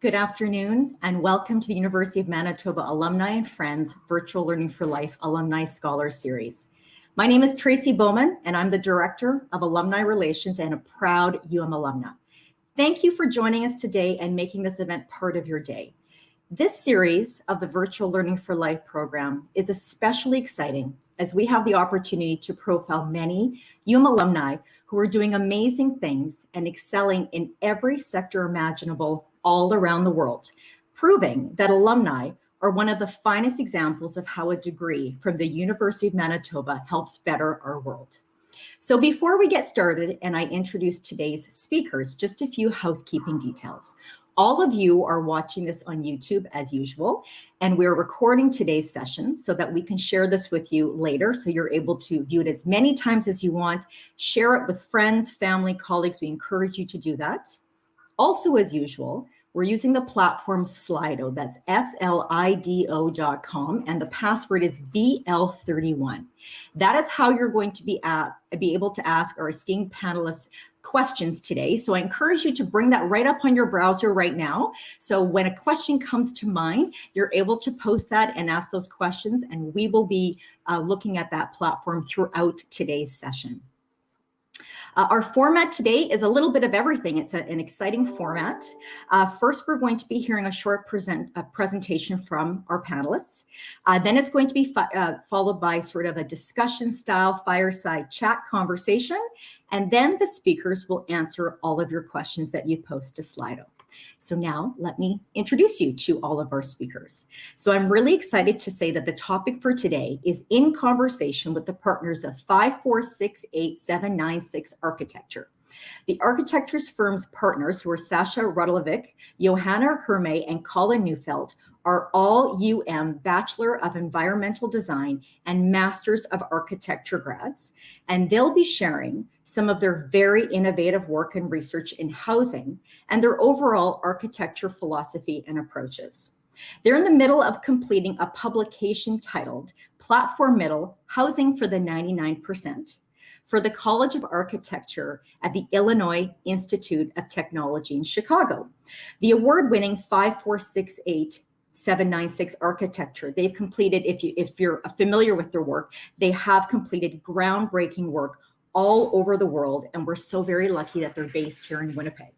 Good afternoon, and welcome to the University of Manitoba Alumni and Friends Virtual Learning for Life Alumni Scholar Series. My name is Tracy Bowman, and I'm the Director of Alumni Relations and a proud alumna. Thank you for joining us today and making this event part of your day. This series of the Virtual Learning for Life program is especially exciting as we have the opportunity to profile many alumni who are doing amazing things and excelling in every sector imaginable all around the world, proving that alumni are one of the finest examples of how a degree from the University of Manitoba helps better our world. So before we get started and I introduce today's speakers, just a few housekeeping details. All of you are watching this on YouTube as usual, and we're recording today's session so that we can share this with you later, so you're able to view it as many times as you want, share it with friends, family, colleagues. We encourage you to do that. Also, as usual, we're using the platform Slido, that's slido.com, and the password is VL31. That is how you're going to be able to ask our esteemed panelists questions today. So I encourage you to bring that right up on your browser right now. So when a question comes to mind, you're able to post that and ask those questions, and we will be looking at that platform throughout today's session. Our format today is a little bit of everything. It's an exciting format. First, we're going to be hearing a short presentation from our panelists. Then it's going to be followed by sort of a discussion style fireside chat conversation. And then the speakers will answer all of your questions that you post to Slido. So now let me introduce you to all of our speakers. So I'm really excited to say that the topic for today is in conversation with the partners of 5468796 Architecture. The architecture's firm's partners, who are Sasa Radulovic, Johanna, Hurme, and Colin Neufeld, are all Bachelor of Environmental Design and Masters of Architecture grads, and they'll be sharing some of their very innovative work and research in housing and their overall architecture philosophy and approaches. They're in the middle of completing a publication titled Platform Middle: Housing for the 99% for the College of Architecture at the Illinois Institute of Technology in Chicago. The award-winning 5468796 Architecture, they've completed, if you're familiar with their work, they have completed groundbreaking work all over the world, and we're so very lucky that they're based here in Winnipeg.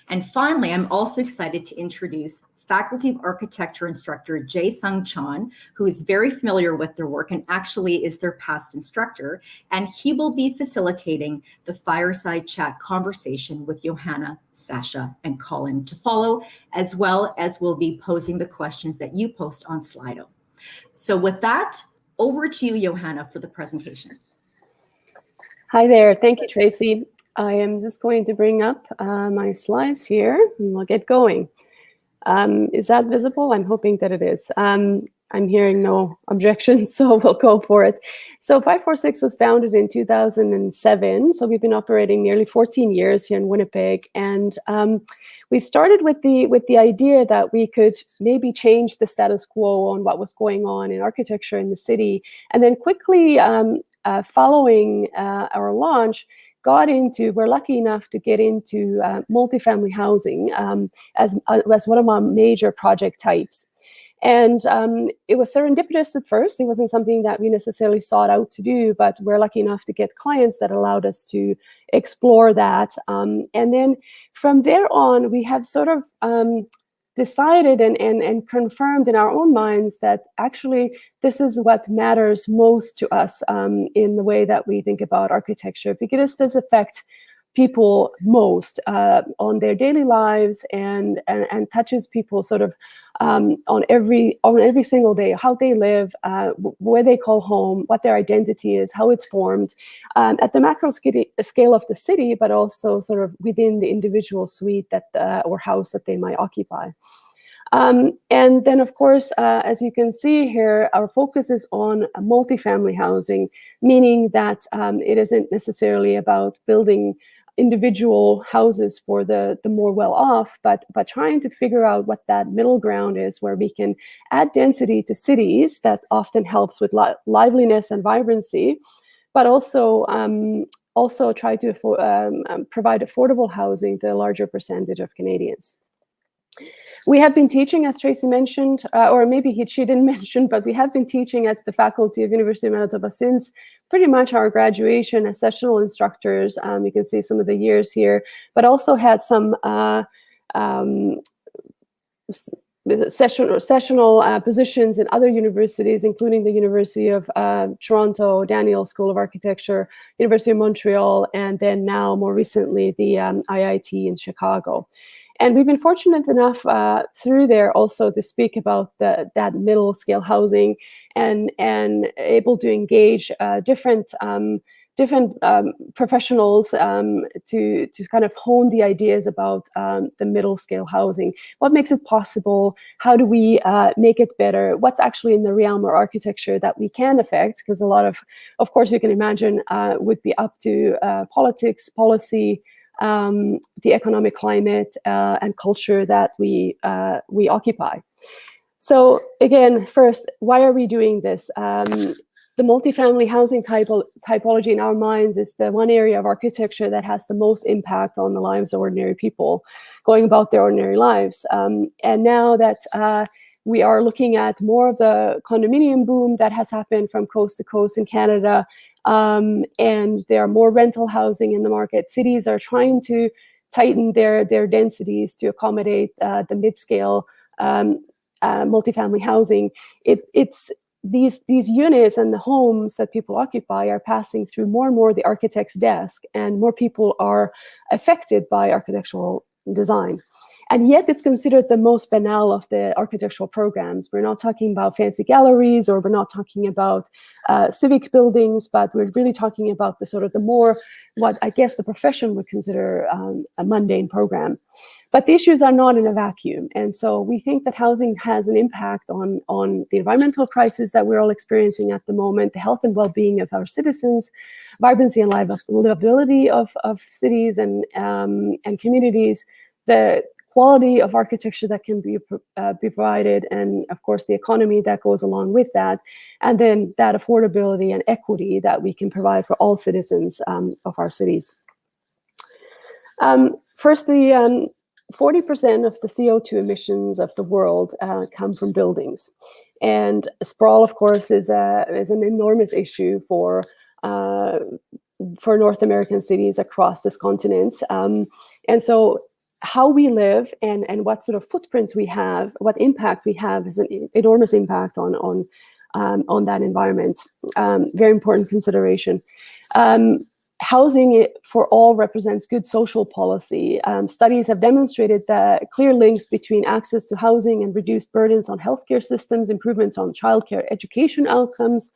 And finally, I'm also excited to introduce Faculty of Architecture instructor Jae-Sung Chon, who is very familiar with their work and actually is their past instructor, and he will be facilitating the fireside chat conversation with Johanna, Sasha, and Colin to follow, as well as we'll be posing the questions that you post on Slido. So with that, over to you, Johanna, for the presentation. Hi there. Thank you, Tracy. I am just going to bring up my slides here, and we'll get going. Is that visible? I'm hoping that it is. I'm hearing no objections, so we'll go for it. So 546 was founded in 2007. So we've been operating nearly 14 years here in Winnipeg. And we started with the idea that we could maybe change the status quo on what was going on in architecture in the city. And then quickly following our launch, we're lucky enough to get into multifamily housing as one of our major project types. And it was serendipitous at first. It wasn't something that we necessarily sought out to do, but we're lucky enough to get clients that allowed us to explore that. And then from there on, we have sort of decided and confirmed in our own minds that actually this is what matters most to us in the way that we think about architecture, because it does affect people most on their daily lives and touches people sort of on every single day, how they live, where they call home, what their identity is, how it's formed at the macro scale of the city, but also sort of within the individual suite that or house that they might occupy. And then, of course, as you can see here, our focus is on multifamily housing, meaning that it isn't necessarily about building individual houses for the more well-off, but trying to figure out what that middle ground is, where we can add density to cities that often helps with liveliness and vibrancy, but also try to provide affordable housing to a larger percentage of Canadians. We have been teaching, as Tracy mentioned, or maybe she didn't mention, but we have been teaching at the faculty of University of Manitoba since pretty much our graduation as sessional instructors. You can see some of the years here, but also had some sessional positions in other universities, including the University of Toronto, Daniel School of Architecture, University of Montreal, and then now more recently the IIT in Chicago. And we've been fortunate enough through there also to speak about that middle scale housing and able to engage different professionals to kind of hone the ideas about the middle scale housing. What makes it possible? How do we make it better? What's actually in the realm of architecture that we can affect? Because a lot of course, you can imagine would be up to politics, policy, the economic climate and culture that we occupy. So again, first, why are we doing this? The multifamily housing typology in our minds is the one area of architecture that has the most impact on the lives of ordinary people going about their ordinary lives. And now that we are looking at more of the condominium boom that has happened from coast to coast in Canada, and there are more rental housing in the market. Cities are trying to tighten their densities to accommodate the mid-scale multifamily housing. It's these units and the homes that people occupy are passing through more and more the architect's desk, and more people are affected by architectural design. And yet it's considered the most banal of the architectural programs. We're not talking about fancy galleries, or we're not talking about civic buildings, but we're really talking about the more, what I guess the profession would consider a mundane program. But the issues are not in a vacuum. And so we think that housing has an impact on the environmental crisis that we're all experiencing at the moment, the health and well-being of our citizens, vibrancy and livability of cities and communities, the quality of architecture that can be provided, and of course the economy that goes along with that, and then that affordability and equity that we can provide for all citizens of our cities. Firstly, 40% of the CO2 emissions of the world come from buildings. And sprawl, of course, is an enormous issue for North American cities across this continent. And so how we live and what sort of footprints we have, what impact we have, is an enormous impact on that environment. Very important consideration. Housing for all represents good social policy. Studies have demonstrated that clear links between access to housing and reduced burdens on healthcare systems, improvements on childcare education outcomes,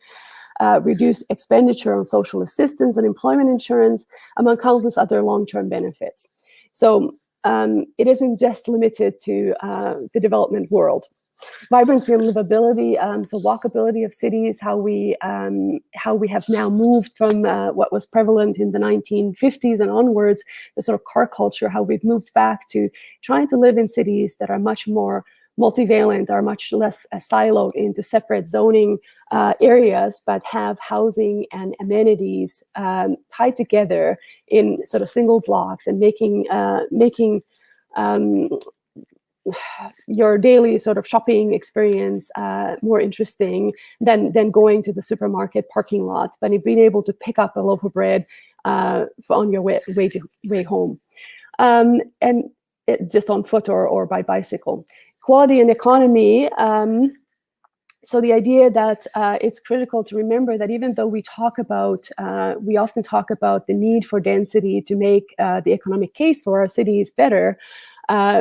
reduced expenditure on social assistance and employment insurance, among countless other long-term benefits. So it isn't just limited to the development world. Vibrancy and livability, so walkability of cities, how we have now moved from what was prevalent in the 1950s and onwards, the sort of car culture, how we've moved back to trying to live in cities that are much more multivalent, are much less siloed into separate zoning areas, but have housing and amenities tied together in sort of single blocks, and making your daily sort of shopping experience more interesting than going to the supermarket parking lot, but being able to pick up a loaf of bread on your way home, and just on foot or by bicycle. Quality and economy. So the idea that it's critical to remember that even though we often talk about the need for density to make the economic case for our cities better,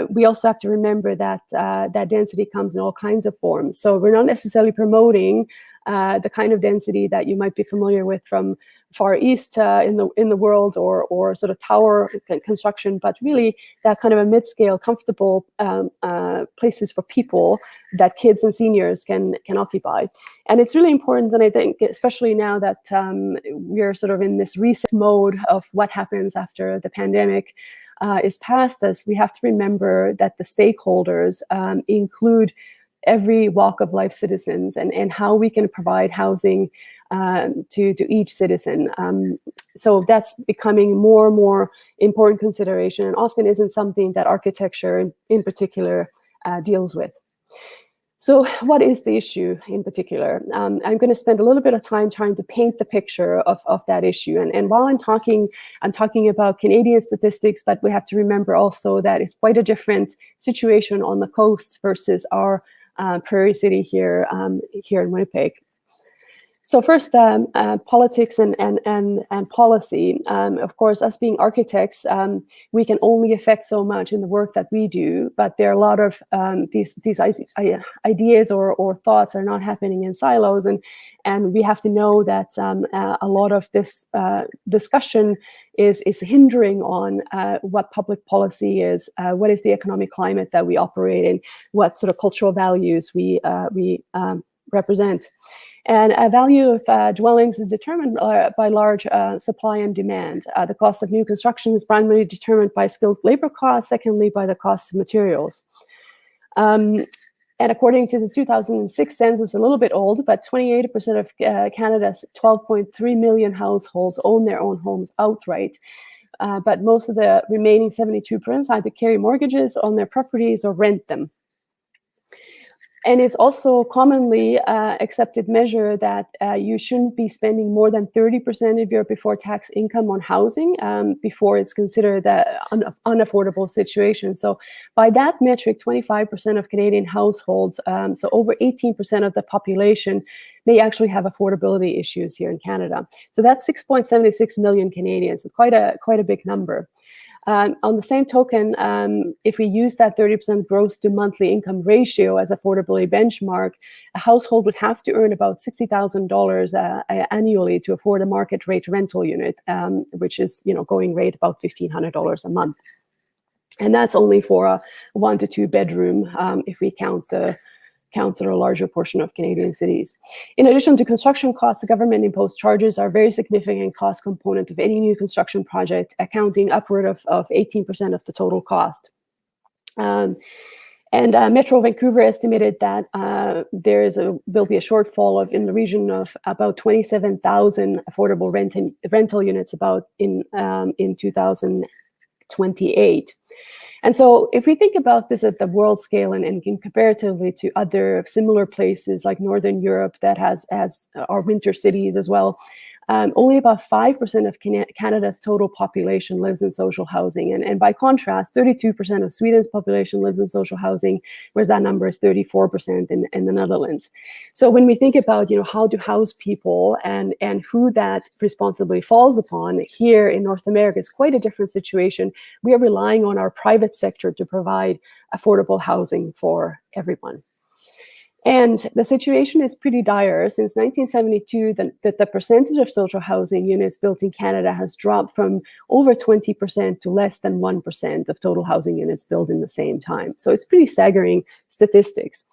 we also have to remember that that density comes in all kinds of forms. So we're not necessarily promoting the kind of density that you might be familiar with from Far East in the world, or sort of tower construction, but really that kind of a mid-scale, comfortable places for people that kids and seniors can occupy. And it's really important, and I think especially now that we're sort of in this reset mode of what happens after the pandemic is past us, we have to remember that the stakeholders include every walk of life citizens, and how we can provide housing to each citizen. So that's becoming more and more important consideration, and often isn't something that architecture in particular deals with. So what is the issue in particular? I'm going to spend a little bit of time trying to paint the picture of that issue. And while I'm talking about Canadian statistics, but we have to remember also that it's quite a different situation on the coast versus our prairie city here in Winnipeg. So first, politics and policy. Of course, us being architects, we can only affect so much in the work that we do, but there are a lot of these ideas or thoughts are not happening in silos, and we have to know that a lot of this discussion is hindering on what public policy is, what is the economic climate that we operate in, what sort of cultural values we represent. And a value of dwellings is determined by large supply and demand. The cost of new construction is primarily determined by skilled labor costs, secondly by the cost of materials. And according to the 2006 census, a little bit old, but 28% of Canada's 12.3 million households own their own homes outright. But most of the remaining 72% either carry mortgages on their properties or rent them. And it's also commonly accepted measure that you shouldn't be spending more than 30% of your before tax income on housing before it's considered an unaffordable situation. So by that metric, 25% of Canadian households, so over 18% of the population, may actually have affordability issues here in Canada. So that's 6.76 million Canadians, so quite a big number. On the same token, if we use that 30% gross to monthly income ratio as affordability benchmark, a household would have to earn about $60,000 annually to afford a market rate rental unit, which is, going rate about $1,500 a month. And that's only for a 1 to 2 bedroom if we count a larger portion of Canadian cities. In addition to construction costs, the government imposed charges are a very significant cost component of any new construction project, accounting upward of 18% of the total cost. And Metro Vancouver estimated that there'll be a shortfall in the region of about 27,000 affordable rental units in 2028. And so if we think about this at the world scale and comparatively to other similar places like Northern Europe that has our winter cities as well, only about 5% of Canada's total population lives in social housing. And by contrast, 32% of Sweden's population lives in social housing, whereas that number is 34% in the Netherlands. So when we think about, how to house people and who that responsibility falls upon here in North America, it's quite a different situation. We are relying on our private sector to provide affordable housing for everyone. And the situation is pretty dire. Since 1972, the percentage of social housing units built in Canada has dropped from over 20% to less than 1% of total housing units built in the same time. So it's pretty staggering statistics.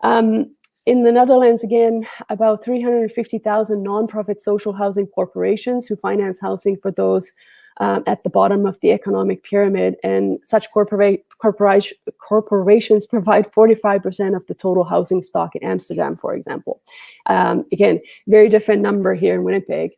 In the Netherlands, again, about 350,000 nonprofit social housing corporations who finance housing for those at the bottom of the economic pyramid, and such corporations provide 45% of the total housing stock in Amsterdam, for example. Again, very different number here in Winnipeg.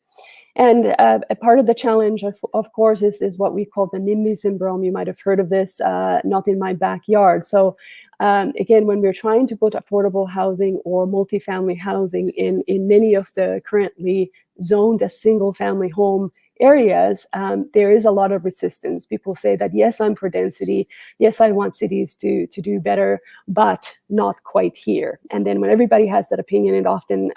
And a part of the challenge, of course, is what we call the NIMBY syndrome. You might have heard of this, not in my backyard. So again, when we're trying to put affordable housing or multifamily housing in many of the currently zoned as single family home areas, there is a lot of resistance. People say that, yes, I'm for density. Yes, I want cities to do better, but not quite here. And then when everybody has that opinion, it often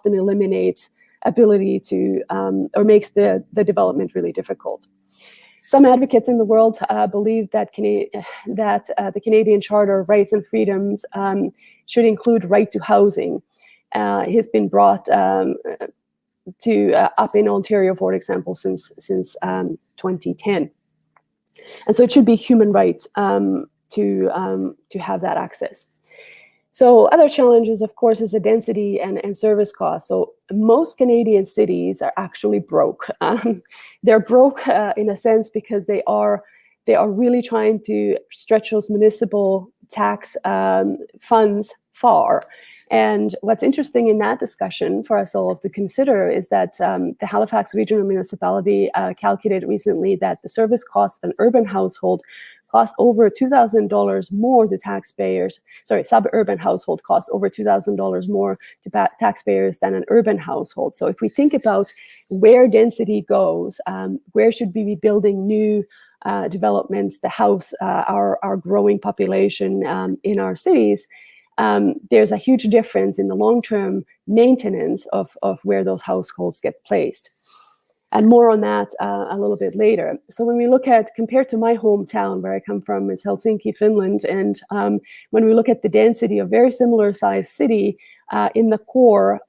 eliminates ability to, or makes the development really difficult. Some advocates in the world believe that the Canadian Charter of Rights and Freedoms should include right to housing. It has been brought up in Ontario, for example, since 2010, and so it should be human rights to have that access. So other challenges, of course, is the density and service costs. So most Canadian cities are actually broke. They're broke in a sense because they are really trying to stretch those municipal tax funds far. And what's interesting in that discussion for us all to consider is that the Halifax Regional Municipality calculated recently that the service costs of an urban household cost over $2,000 more to taxpayers. Sorry, suburban household costs over $2,000 more to taxpayers than an urban household. So if we think about where density goes, where should we be building new developments to house our growing population in our cities, there's a huge difference in the long-term maintenance of where those households get placed. And more on that a little bit later. So when we look at, compared to my hometown, where I come from is Helsinki, Finland, and when we look at the density of very similar sized city in the core,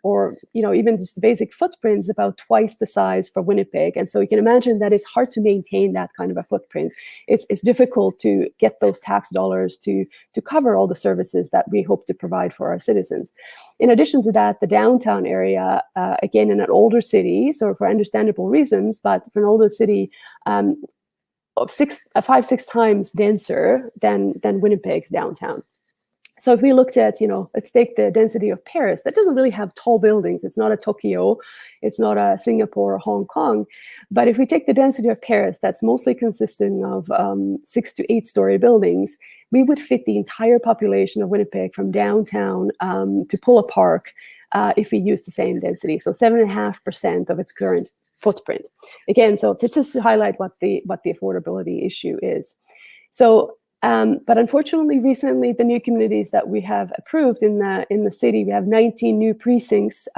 or even just the basic footprint is about twice the size for Winnipeg. And so you can imagine that it's hard to maintain that kind of a footprint. It's difficult to get those tax dollars to cover all the services that we hope to provide for our citizens. In addition to that, the downtown area, again, in an older city, so for understandable reasons, but for an older city, 5-6 times denser than Winnipeg's downtown. So if we looked at, let's take the density of Paris, that doesn't really have tall buildings. It's not a Tokyo, it's not a Singapore or Hong Kong. But if we take the density of Paris, that's mostly consisting of 6 to 8 story buildings, we would fit the entire population of Winnipeg from downtown to Pula Park if we use the same density. So 7.5% of its current footprint. Again, so just to highlight what the affordability issue is. So, but unfortunately, recently, the new communities that we have approved in the city, we have 19 new precincts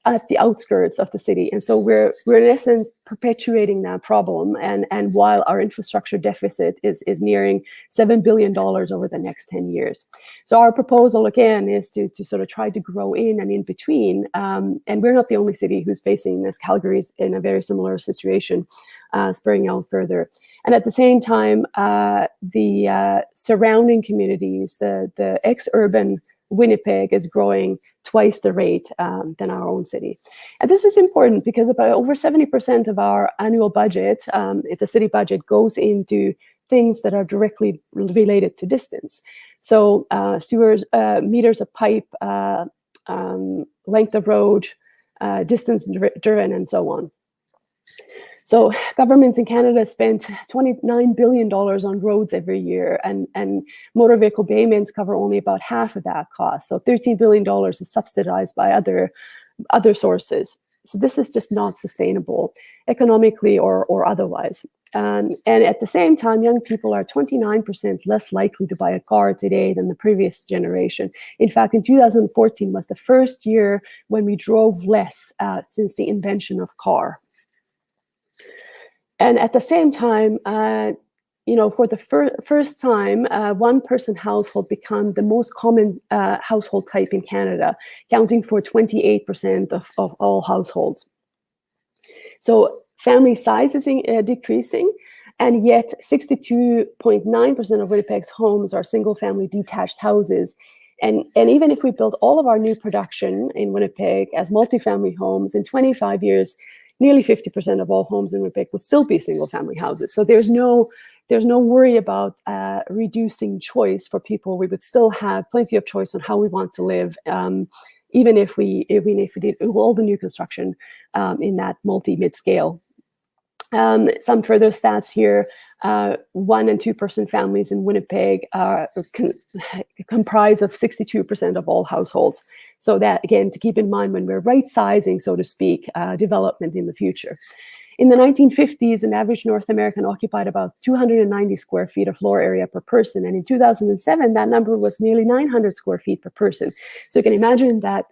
at the outskirts of the city, and so we're in essence perpetuating that problem. And while our infrastructure deficit is nearing $7 billion over the next 10 years, so our proposal again is to sort of try to grow in and in between. And we're not the only city who's facing this. Calgary's in a very similar situation, spurring out further. And at the same time, the surrounding communities, the ex-urban Winnipeg is growing twice the rate than our own city. And this is important because about over 70% of our annual budget, if the city budget, goes into things that are directly related to distance. So sewers, meters of pipe, length of road, distance driven, and so on. So governments in Canada spent $29 billion on roads every year, and motor vehicle payments cover only about half of that cost. So $13 billion is subsidized by other sources. So this is just not sustainable economically or otherwise. And at the same time, young people are 29% less likely to buy a car today than the previous generation. In fact, in 2014 was the first year when we drove less since the invention of car. And at the same time, for the first time, one-person household became the most common household type in Canada, accounting for 28% of all households. So family size is decreasing, and yet 62.9% of Winnipeg's homes are single-family detached houses. And even if we build all of our new production in Winnipeg as multifamily homes, in 25 years, nearly 50% of all homes in Winnipeg would still be single-family houses. So there's no worry about reducing choice for people. We would still have plenty of choice on how we want to live, even if we did all the new construction in that multi-mid scale. Some further stats here: 1- and 2-person families in Winnipeg comprise of 62% of all households. So that, again, to keep in mind when we're right-sizing, so to speak, development in the future. In the 1950s, an average North American occupied about 290 square feet of floor area per person. And in 2007, that number was nearly 900 square feet per person. So you can imagine that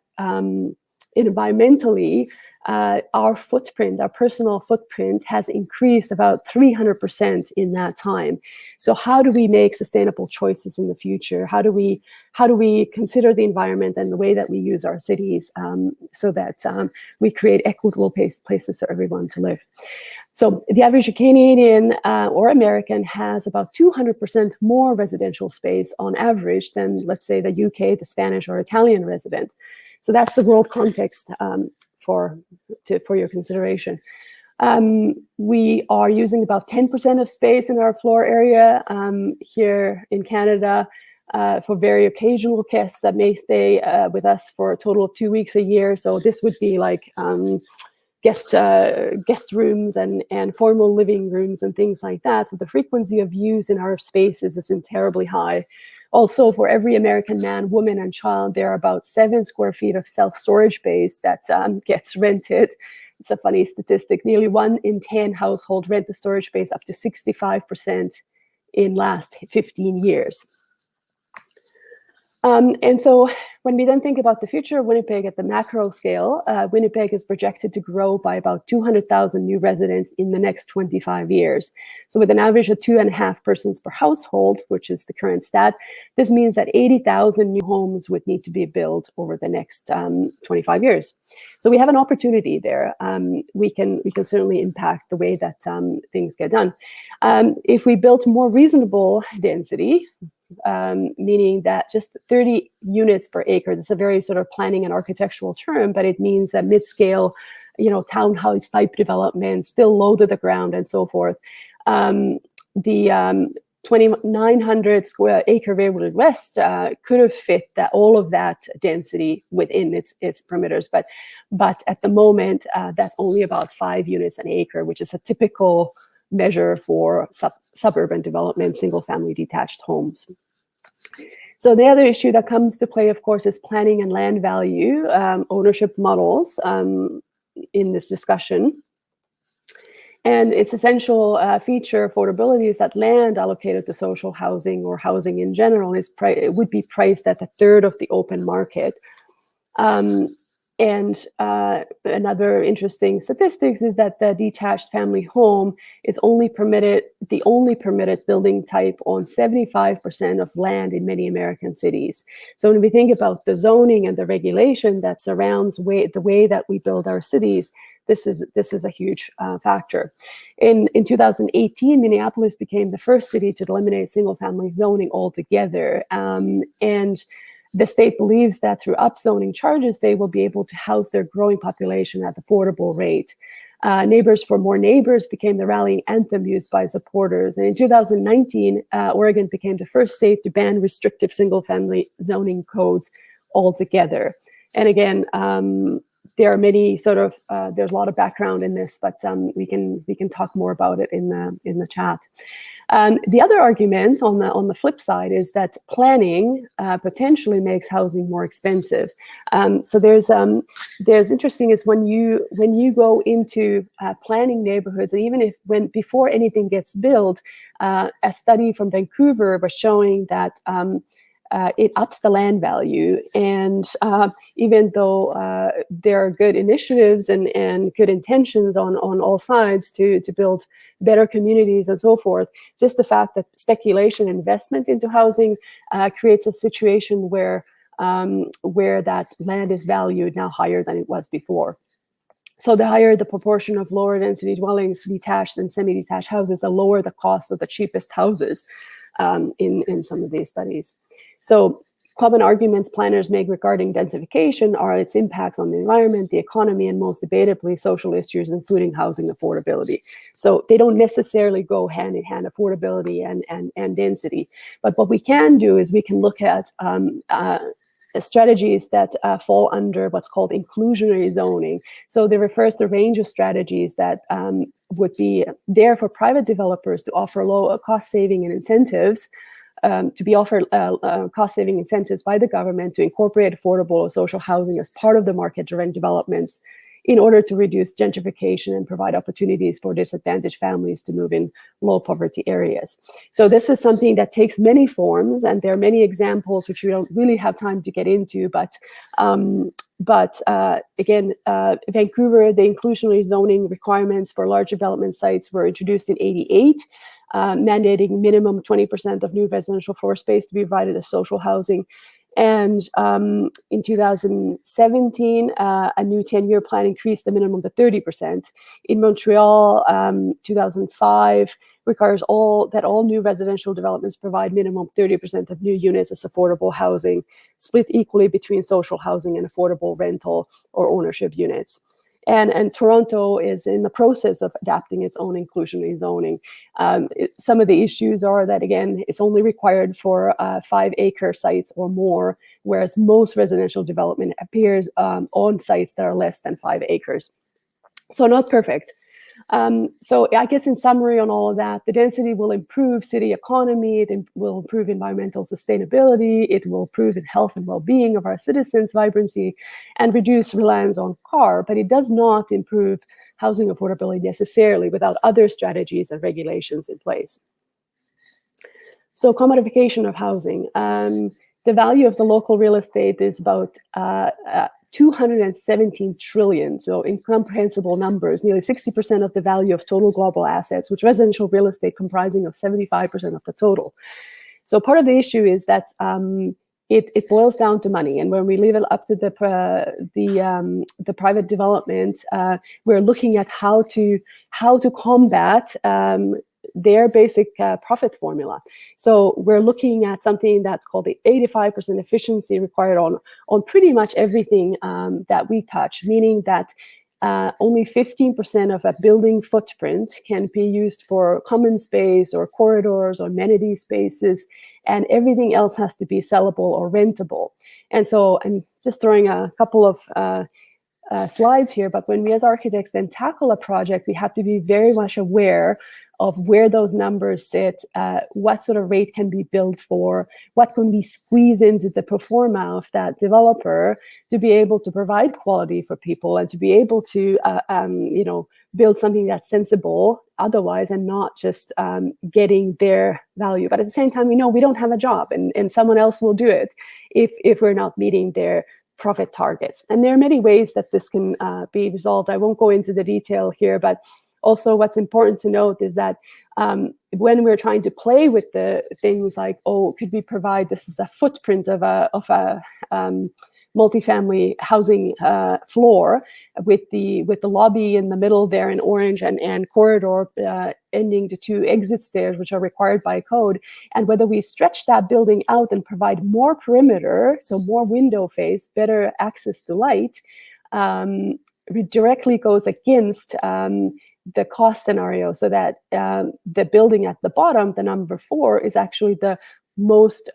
environmentally, our footprint, our personal footprint, has increased about 300% in that time. So how do we make sustainable choices in the future? How do we consider the environment and the way that we use our cities so that we create equitable places for everyone to live? So the average Canadian or American has about 200% more residential space on average than, let's say, the UK, the Spanish or Italian resident. So that's the world context for your consideration. We are using about 10% of space in our floor area here in Canada. for very occasional guests that may stay with us for a total of 2 weeks a year. So this would be like guest rooms and formal living rooms and things like that. So the frequency of use in our spaces isn't terribly high. Also, for every American man, woman, and child, there are about 7 square feet of self-storage space that gets rented. It's a funny statistic. Nearly 1 in 10 households rent the storage space, up to 65% in last 15 years. And so when we then think about the future of Winnipeg at the macro scale, Winnipeg is projected to grow by about 200,000 new residents in the next 25 years. So with an average of 2.5 persons per household, which is the current stat, this means that 80,000 new homes would need to be built over the next 25 years. So we have an opportunity there. We can certainly impact the way that things get done. If we built more reasonable density, meaning that just 30 units per acre. This is a very sort of planning and architectural term, but it means that mid-scale, townhouse type development, still low to the ground and so forth. The 2,900 square acre Railroad West could have fit all of that density within its perimeters, but at the moment that's only about 5 units an acre, which is a typical measure for suburban development, single-family detached homes. So the other issue that comes to play, of course, is planning and land value ownership models in this discussion. And its essential feature, affordability, is that land allocated to social housing or housing in general would be priced at 1/3 of the open market. And another interesting statistics is that the detached family home is the only permitted building type on 75% of land in many American cities. So when we think about the zoning and the regulation that surrounds the way that we build our cities, this is a huge factor. In 2018, Minneapolis became the first city to eliminate single-family zoning altogether, and the state believes that through upzoning charges, they will be able to house their growing population at affordable rate. Neighbors for More Neighbors became the rallying anthem used by supporters. And in 2019, Oregon became the first state to ban restrictive single-family zoning codes altogether. And again, there are many there's a lot of background in this, but we can talk more about it in the chat. The other argument on the flip side is that planning potentially makes housing more expensive. So there's interesting is when you go into planning neighborhoods, and even before anything gets built, a study from Vancouver was showing that it ups the land value. And even though there are good initiatives and good intentions on all sides to build better communities and so forth, just the fact that speculation investment into housing creates a situation where that land is valued now higher than it was before. So the higher the proportion of lower density dwellings, detached and semi-detached houses, the lower the cost of the cheapest houses in some of these studies. So common arguments planners make regarding densification are its impacts on the environment, the economy, and most debatably social issues, including housing affordability. So they don't necessarily go hand in hand, affordability and density. But what we can do is we can look at strategies that fall under what's called inclusionary zoning. So they refers to a range of strategies that would be there for private developers to offer low cost saving and incentives, to be offered cost-saving incentives by the government to incorporate affordable social housing as part of the market-driven developments in order to reduce gentrification and provide opportunities for disadvantaged families to move in low-poverty areas. So this is something that takes many forms, and there are many examples which we don't really have time to get into, but again, Vancouver, the inclusionary zoning requirements for large development sites were introduced in '88, mandating minimum 20% of new residential floor space to be provided as social housing. And in 2017, a new 10-year plan increased the minimum to 30%. In Montreal, 2005 requires that all new residential developments provide minimum 30% of new units as affordable housing, split equally between social housing and affordable rental or ownership units. And Toronto is in the process of adapting its own inclusionary zoning. Some of the issues are that, again, it's only required for 5-acre sites or more, whereas most residential development appears on sites that are less than 5 acres. So not perfect. So I guess in summary on all of that, the density will improve city economy, it will improve environmental sustainability, it will improve the health and well-being of our citizens, vibrancy, and reduce reliance on car, but it does not improve housing affordability necessarily without other strategies and regulations in place. So commodification of housing. The value of the local real estate is about 217 trillion, so incomprehensible numbers, nearly 60% of the value of total global assets, with residential real estate comprising of 75% of the total. So part of the issue is that it boils down to money, and when we leave it up to the private development, we're looking at how to combat their basic profit formula. So we're looking at something that's called the 85% efficiency required on pretty much everything that we touch, meaning that only 15% of a building footprint can be used for common space or corridors or amenity spaces, and everything else has to be sellable or rentable. And so I'm just throwing a couple of slides here, but when we as architects then tackle a project, we have to be very much aware of where those numbers sit, what sort of rate can be billed for, what can we squeeze into the pro forma of that developer to be able to provide quality for people and to be able to build something that's sensible otherwise and not just getting their value. But at the same time, we know we don't have a job and someone else will do it if we're not meeting their profit targets. And there are many ways that this can be resolved. I won't go into the detail here, but also what's important to note is that when we're trying to play with the things like, oh, could we provide, this is a footprint of a multifamily housing floor with the lobby in the middle there in orange and corridor ending to 2 exit stairs, which are required by code. And whether we stretch that building out and provide more perimeter, so more window face, better access to light, directly goes against the cost scenario, so that the building at the bottom, the number 4, is actually the most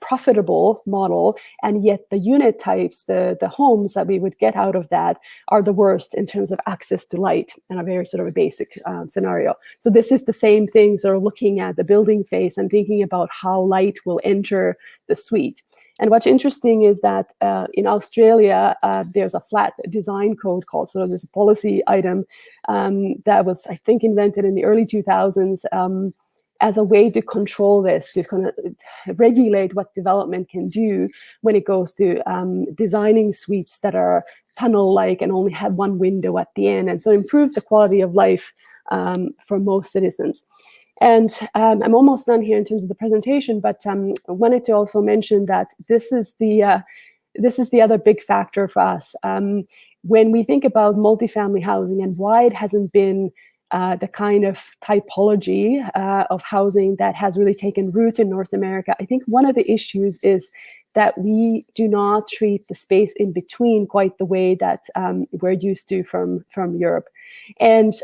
profitable model, and yet the unit types, the homes that we would get out of that are the worst in terms of access to light, and a very sort of a basic scenario. So this is the same thing, sort of looking at the building face and thinking about how light will enter the suite. And what's interesting is that in Australia, there's a flat design code called, so there's a policy item that was, I think, invented in the early 2000s as a way to control this, to kind of regulate what development can do when it goes to designing suites that are tunnel-like and only have one window at the end, and so improve the quality of life for most citizens. And I'm almost done here in terms of the presentation, but I wanted to also mention that this is the other big factor for us. When we think about multifamily housing and why it hasn't been the kind of typology of housing that has really taken root in North America, I think one of the issues is that we do not treat the space in between quite the way that we're used to from Europe. And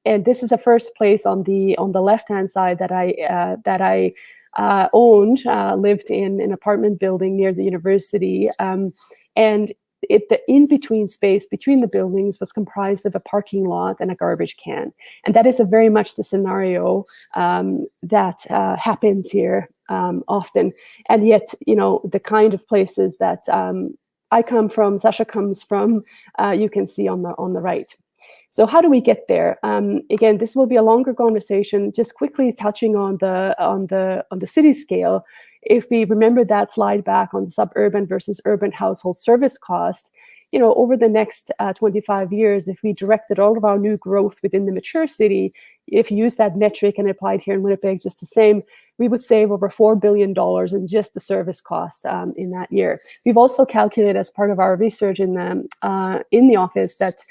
this is a first place on the left-hand side that I owned, lived in an apartment building near the university, and the in-between space between the buildings was comprised of a parking lot and a garbage can. And that is a very much the scenario that happens here often. And yet, the kind of places that I come from, Sasha comes from, you can see on the right. So how do we get there? Again, this will be a longer conversation, just quickly touching on the city scale. If we remember that slide back on suburban versus urban household service cost, over the next 25 years, if we directed all of our new growth within the mature city, if you use that metric and applied here in Winnipeg just the same, we would save over $4 billion in just the service costs in that year. We've also calculated as part of our research in the office that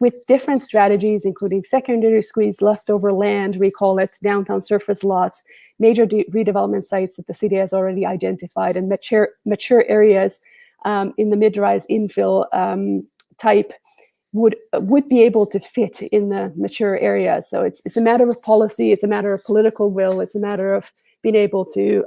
with different strategies, including secondary squeeze, leftover land, we call it downtown surface lots, major redevelopment sites that the city has already identified, and mature areas in the mid-rise infill type would be able to fit in the mature areas. So it's a matter of policy, it's a matter of political will, it's a matter of being able to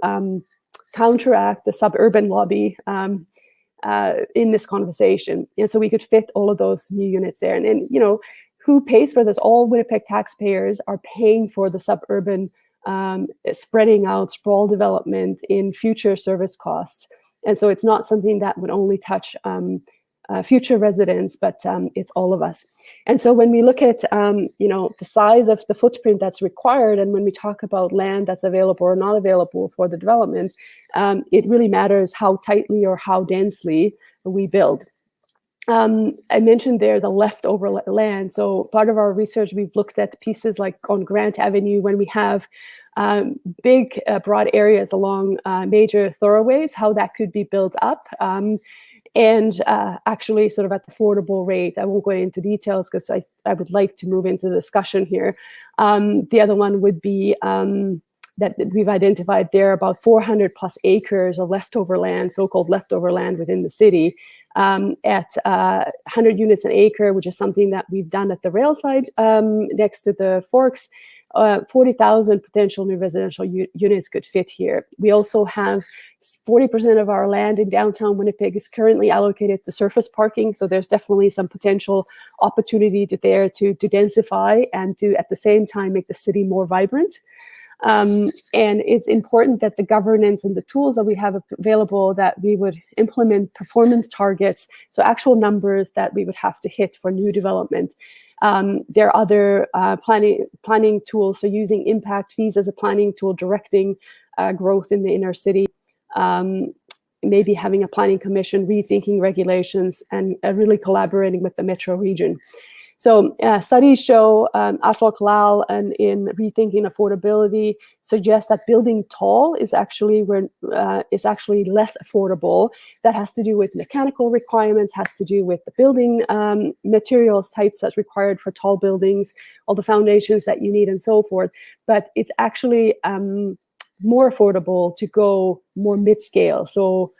counteract the suburban lobby in this conversation. And so we could fit all of those new units there. And you know, who pays for this? All Winnipeg taxpayers are paying for the suburban spreading out sprawl development in future service costs. And so it's not something that would only touch future residents, but it's all of us. And so when we look at you know, the size of the footprint that's required, and when we talk about land that's available or not available for the development, it really matters how tightly or how densely we build. I mentioned there the leftover land. So part of our research, we've looked at pieces like on Grant Avenue when we have big broad areas along major thoroughways, how that could be built up. And actually sort of at the affordable rate. I won't go into details because I would like to move into the discussion here. The other one would be that we've identified there about 400 plus acres of leftover land, so-called leftover land within the city at 100 units an acre, which is something that we've done at the rail side next to the Forks. 40,000 potential new residential units could fit here. We also have 40% of our land in downtown Winnipeg is currently allocated to surface parking. So there's definitely some potential opportunity there to densify and to, at the same time, make the city more vibrant. And it's important that the governance and the tools that we have available, that we would implement performance targets, so actual numbers that we would have to hit for new development. There are other planning tools, so using impact fees as a planning tool, directing growth in the inner city, maybe having a planning commission, rethinking regulations, and really collaborating with the metro region. So studies show, Ashwal Kalal and in Rethinking Affordability suggests that building tall is actually less affordable. That has to do with mechanical requirements, has to do with the building materials types that's required for tall buildings, all the foundations that you need and so forth. But it's actually more affordable to go more mid-scale. So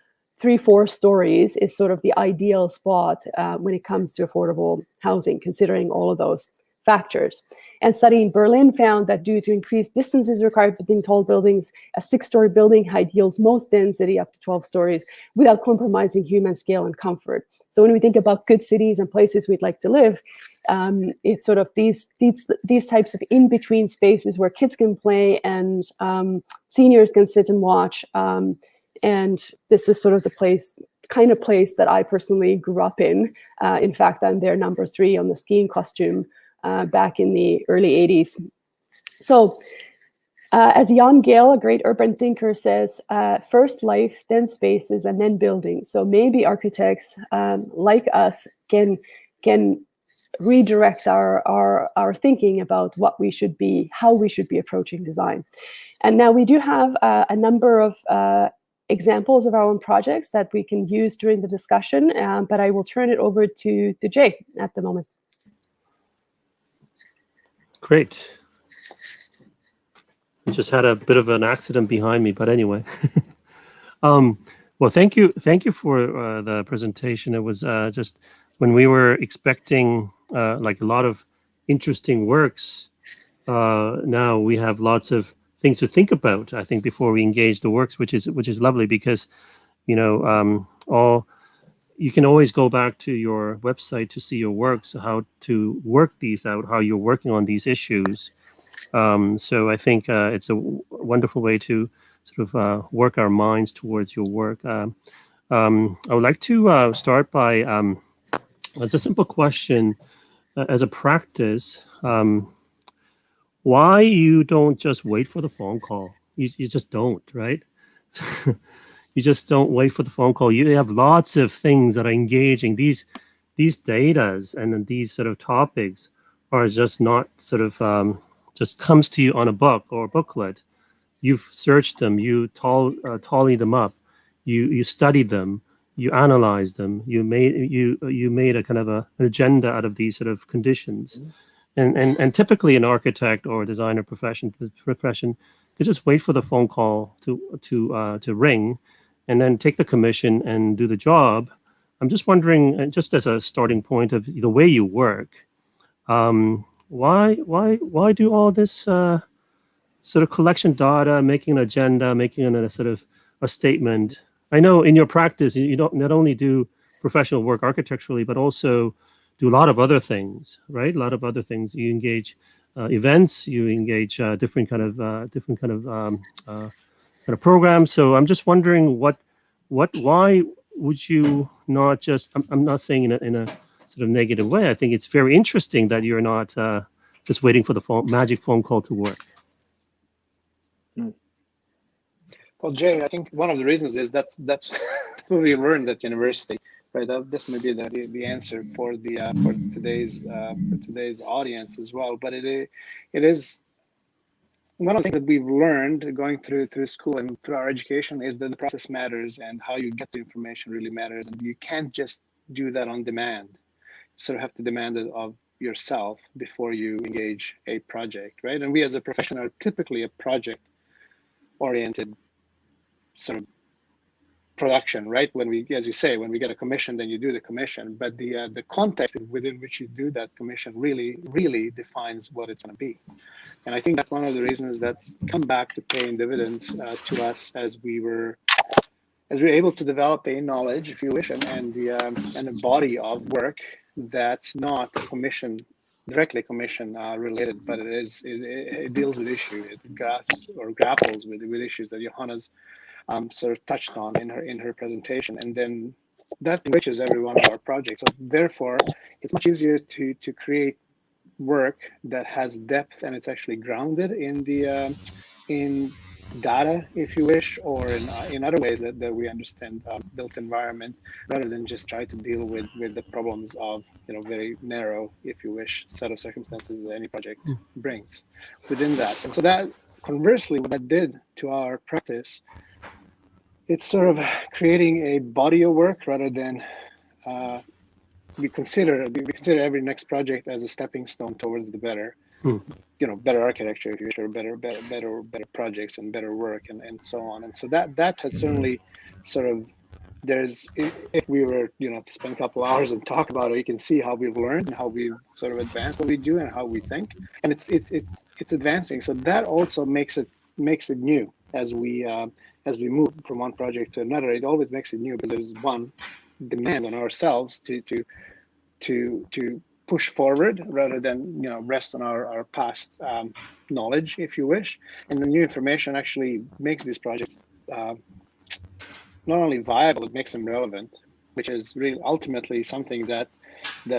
3-4 stories is sort of the ideal spot when it comes to affordable housing, considering all of those factors. And studying Berlin found that due to increased distances required between tall buildings, a 6-story building height yields most density up to 12 stories without compromising human scale and comfort. So when we think about good cities and places we'd like to live, it's sort of these types of in-between spaces where kids can play and seniors can sit and watch. And this is sort of the kind of place that I personally grew up in. In fact, I'm their number 3 on the skiing costume back in the early 80s. So as Jan Gehl, a great urban thinker, says, first life, then spaces, and then buildings. So maybe architects like us can redirect our thinking about what we should be, how we should be approaching design. And now we do have a number of examples of our own projects that we can use during the discussion, but I will turn it over to Jay at the moment. Great. I just had a bit of an accident behind me, but anyway. Well, thank you for the presentation. It was just when we were expecting like a lot of interesting works. Now we have lots of things to think about, I think, before we engage the works, which is lovely, because you know you can always go back to your website to see your works, how to work these out, how you're working on these issues. So I think it's a wonderful way to sort of work our minds towards your work. I would like to start by it's a simple question as a practice. Why you don't just wait for the phone call? You just don't, right? You just don't wait for the phone call. You have lots of things that are engaging. These datas and these sort of topics are just not sort of just comes to you on a book or a booklet. You've searched them, you tallied them up, you studied them, you analyzed them, you made a kind of an agenda out of these sort of conditions. And typically an architect or a designer profession could just wait for the phone call to ring, and then take the commission and do the job. I'm just wondering, just as a starting point of the way you work, why do all this sort of collection data, making an agenda, making a sort of a statement? I know in your practice you don't not only do professional work architecturally, but also do a lot of other things, right? A lot of other things. You engage events, you engage different kind of programs. So I'm just wondering why would you not just? I'm not saying in a sort of negative way. I think it's very interesting that you're not just waiting for the magic phone call to work. Well, Jay, I think one of the reasons is that's what we learned at university, right? This may be the answer for the for today's audience as well. But it is one of the things that we've learned going through school and through our education is that the process matters and how you get the information really matters, and you can't just do that on demand. You sort of have to demand it of yourself before you engage a project, right? And we as a profession are typically a project-oriented sort of production, right? When we, as you say, when we get a commission, then you do the commission. But the context within which you do that commission really defines what it's going to be. And I think that's one of the reasons that's come back to paying dividends to us as we were able to develop a knowledge, if you wish, and a body of work that's not directly commission related, but it deals with issues, it grapples with issues that Johanna's sort of touched on in her presentation, and then that enriches every one of our projects. So therefore, it's much easier to create work that has depth and it's actually grounded in the in data, if you wish, or in other ways that we understand built environment, rather than just try to deal with the problems of very narrow, if you wish, set of circumstances that any project brings within that. And so that conversely, what that did to our practice, it's sort of creating a body of work rather than we consider every next project as a stepping stone towards the better, better architecture, if you wish, or better projects and better work and so on. And so that has certainly sort of, if we were to spend a couple hours and talk about it, you can see how we've learned and how we've sort of advanced what we do and how we think, and it's advancing. So that also makes it new as we move from one project to another. It always makes it new because there's one demand on ourselves to push forward rather than rest on our past knowledge, if you wish. And the new information actually makes these projects not only viable, it makes them relevant, which is really ultimately something that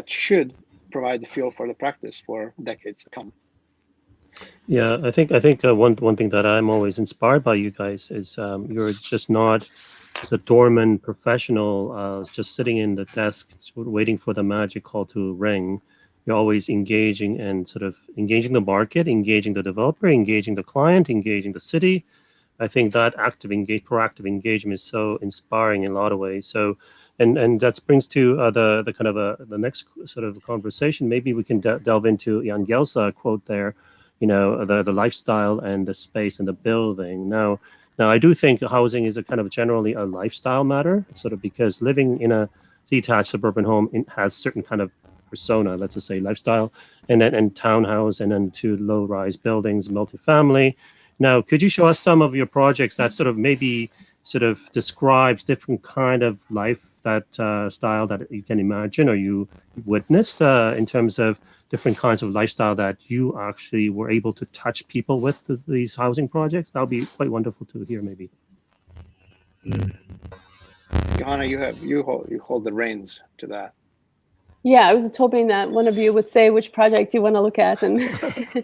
should provide the fuel for the practice for decades to come. Yeah, I think one thing that I'm always inspired by you guys is you're just not just a dormant professional, just sitting in the desk waiting for the magic call to ring. You're always engaging and sort of engaging the market, engaging the developer, engaging the client, engaging the city. I think that proactive engagement is so inspiring in a lot of ways. So, and that brings to the kind of the next sort of conversation. Maybe we can delve into Jan Gelsa quote there. The lifestyle and the space and the building. Now I do think housing is a kind of generally a lifestyle matter, sort of because living in a detached suburban home has certain kind of persona, let's just say lifestyle, and townhouse, and then to low-rise buildings, multifamily. Now, could you show us some of your projects that sort of maybe sort of describes different kind of life, that style that you can imagine or you witnessed in terms of different kinds of lifestyle that you actually were able to touch people with these housing projects? That would be quite wonderful to hear, maybe. Johanna, you hold the reins to that. Yeah, I was hoping that one of you would say which project you want to look at, and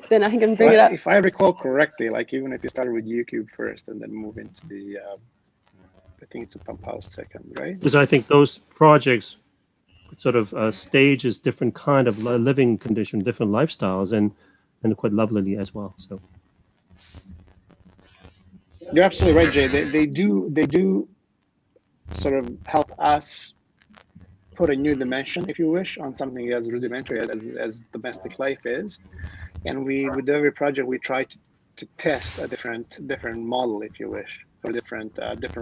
then I can bring it up. If I recall correctly, like even if you started with UCube first and then move into the, I think it's a pump house second, right? Because I think those projects sort of stages different kind of living condition, different lifestyles, and quite lovelily as well. So you're absolutely right, Jay. They do sort of help us put a new dimension, if you wish, on something as rudimentary as domestic life is. And with every project we try to test a different model, if you wish. or different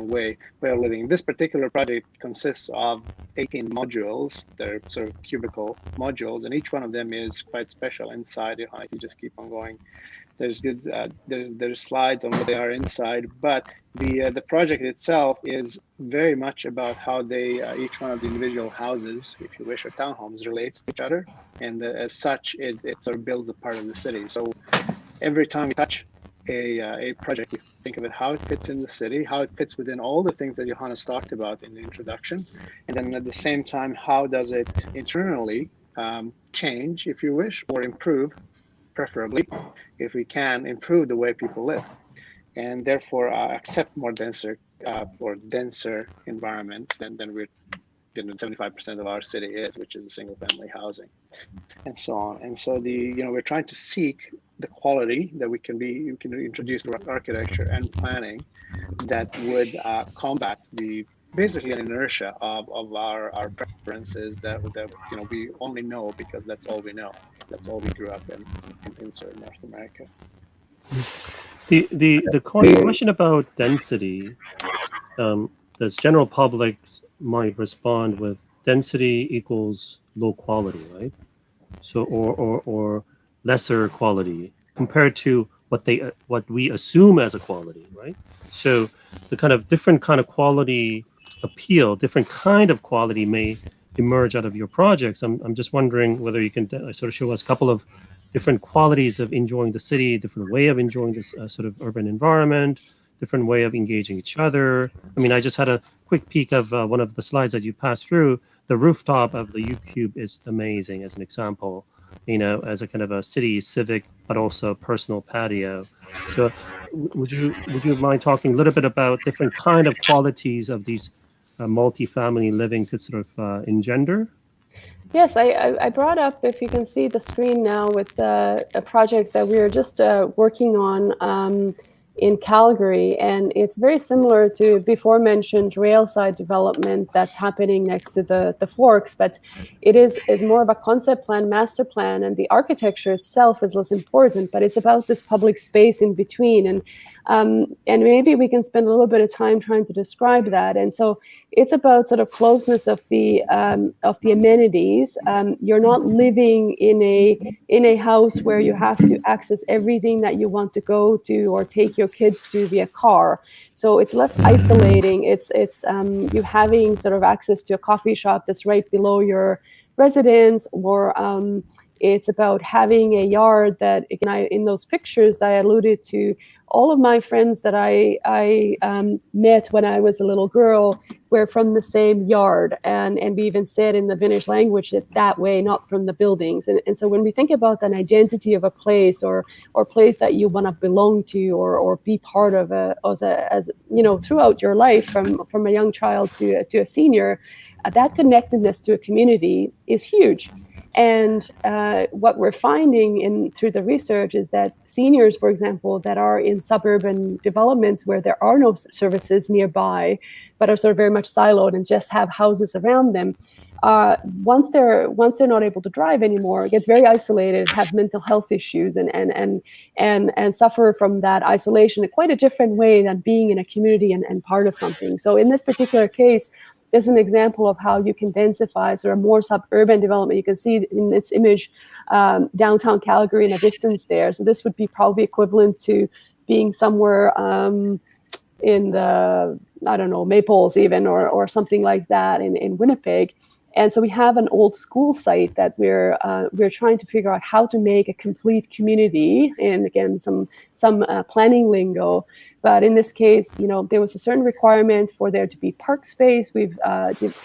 way of living. This particular project consists of 18 modules. They're sort of cubicle modules, and each one of them is quite special inside. Johanna, you just keep on going. There's good. There's slides on what they are inside, but the project itself is very much about how they each one of the individual houses, if you wish, or townhomes, relates to each other, and as such, it sort of builds a part of the city. So every time we touch a project, we think of it how it fits in the city, how it fits within all the things that Johannes talked about in the introduction, and then at the same time, how does it internally change, if you wish, or improve, preferably, if we can, improve the way people live, and therefore accept more denser environments than we're 75% of our city is, which is single family housing, and so on. And so we're trying to seek the quality that we can introduce to architecture and planning that would combat basically an inertia of our preferences that we only know because that's all we know. That's all we grew up in sort of North America. The question about density, the general public might respond with density equals low quality, right? So or lesser quality compared to what we assume as a quality, right? So the kind of different kind of quality appeal, different kind of quality may emerge out of your projects. I'm just wondering whether you can sort of show us a couple of different qualities of enjoying the city, different way of enjoying this sort of urban environment, different way of engaging each other. I mean, I just had a quick peek of one of the slides that you passed through. The rooftop of the U-Cube is amazing as an example, as a kind of a city civic, but also personal patio. So would you mind talking a little bit about different kind of qualities of these multi-family living could sort of engender? Yes, I brought up, if you can see the screen now, with a project that we were just working on in Calgary, and it's very similar to before mentioned railside development that's happening next to the Forks, but it is more of a concept plan, master plan, and the architecture itself is less important, but it's about this public space in between, and maybe we can spend a little bit of time trying to describe that. And so it's about sort of closeness of the amenities. You're not living in a house where you have to access everything that you want to go to or take your kids to via car. So it's less isolating. It's you having sort of access to a coffee shop that's right below your residence, or it's about having a yard that, again, in those pictures that I alluded to, all of my friends that I met when I was a little girl were from the same yard, and we even said in the Finnish language that way, not from the buildings. And so when we think about an identity of a place or place that you want to belong to or be part of as throughout your life, from a young child to a senior, that connectedness to a community is huge. And what we're finding through the research is that seniors, for example, that are in suburban developments where there are no services nearby, but are sort of very much siloed and just have houses around them, once they're not able to drive anymore, get very isolated, have mental health issues, and suffer from that isolation in quite a different way than being in a community and part of something. So in this particular case, there's an example of how you can densify sort of more suburban development. You can see in this image downtown Calgary in a distance there. So this would be probably equivalent to being somewhere in the, I don't know, Maples even, or something like that in Winnipeg. And so we have an old school site that we're trying to figure out how to make a complete community, and again, some planning lingo. But in this case, there was a certain requirement for there to be park space. We've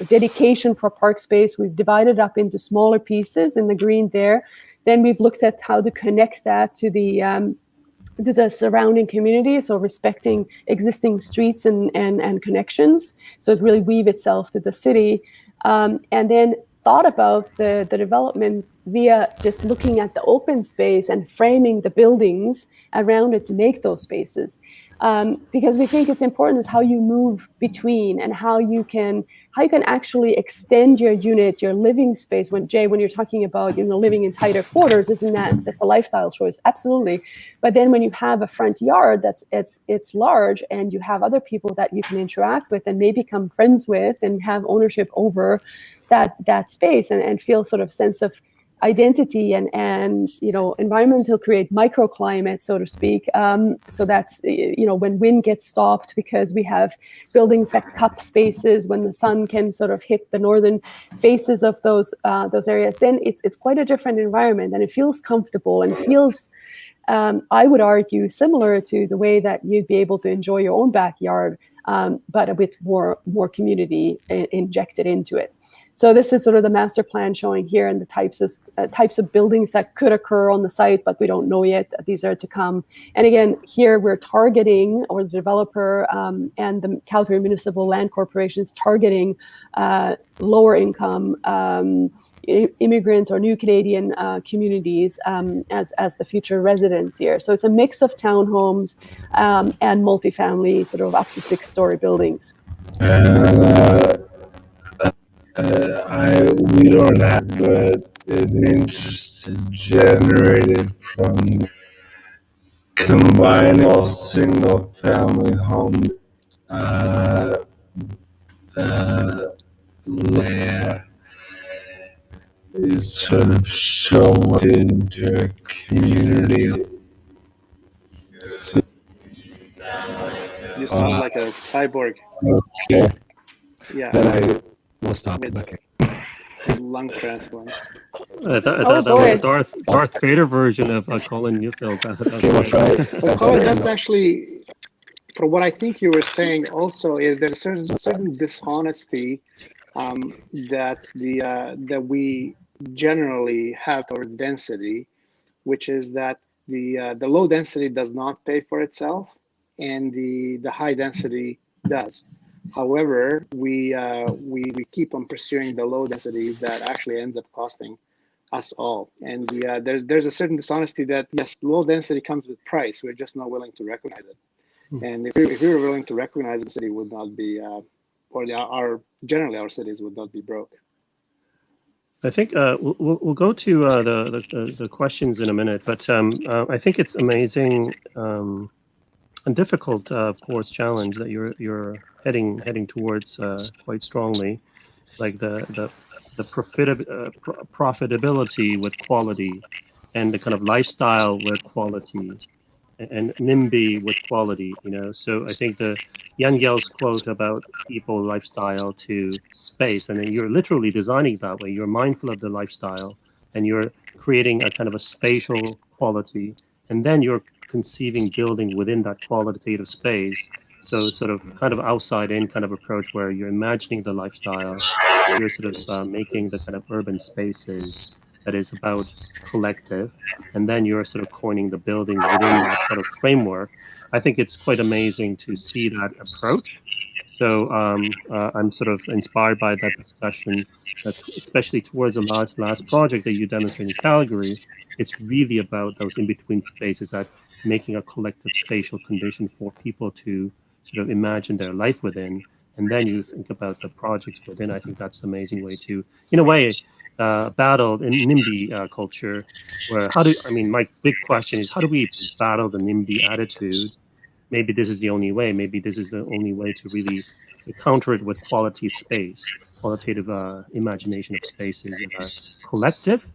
dedication for park space. We've divided up into smaller pieces in the green there. Then we've looked at how to connect that to the surrounding community, so respecting existing streets and connections, so it really weave itself to the city. And then thought about the development via just looking at the open space and framing the buildings around it to make those spaces. Because we think it's important is how you move between and how you can how you can actually extend your unit, your living space. When you're talking about, living in tighter quarters, that's a lifestyle choice? Absolutely. But then when you have a front yard it's large, and you have other people that you can interact with and maybe become friends with and have ownership over that space, and feel sort of sense of identity and environmental, create microclimate, so to speak. So that's, when wind gets stopped because we have buildings that cup spaces when the sun can sort of hit the northern faces of those areas, then it's quite a different environment, and it feels comfortable and feels, I would argue, similar to the way that you'd be able to enjoy your own backyard, but with more community injected into it. So this is sort of the master plan showing here, and the types of buildings that could occur on the site, but we don't know yet. These are to come. And again, here we're targeting, or the developer and the Calgary Municipal Land Corporation is targeting lower income immigrant or new Canadian communities as the future residents here. So it's a mix of townhomes and multifamily, sort of up to 6-story buildings. We don't have an interest generated from combining all single-family homes where is sort of shown into a community. You sound like a cyborg. Okay. Yeah. Then I will stop. Okay. Lung transplant. I thought that was a Darth Vader version of Colin Neufeld. Okay, we'll try it. But Colin, that's actually, for what I think you were saying also, is there's a certain dishonesty that we generally have towards density, which is that the low density does not pay for itself, and the high density does. However, we keep on pursuing the low density that actually ends up costing us all. And there's a certain dishonesty that, yes, low density comes with price. We're just not willing to recognize it. And if we were willing to recognize it, the city would not be, generally our cities would not be broke. I think we'll go to the questions in a minute, but I think it's amazing and difficult, of course, challenge that you're heading towards quite strongly, like the profitability with quality, and the kind of lifestyle with quality, and NIMBY with quality. So I think the Yangel's quote about people, lifestyle to space, and then you're literally designing that way. You're mindful of the lifestyle, and you're creating a kind of a spatial quality, and then you're conceiving building within that qualitative space. So sort of kind of outside in kind of approach, where you're imagining the lifestyle, you're sort of making the kind of urban spaces that is about collective, and then you're sort of coining the building within that sort of framework. I think it's quite amazing to see that approach. So I'm sort of inspired by that discussion, that especially towards the last project that you demonstrated in Calgary, it's really about those in-between spaces, that making a collective spatial condition for people to sort of imagine their life within, and then you think about the projects within. I think that's an amazing way to, in a way, battle in NIMBY culture, where my big question is, how do we battle the NIMBY attitude? Maybe this is the only way. Maybe this is the only way to really counter it with quality space, qualitative imagination of spaces that are collective,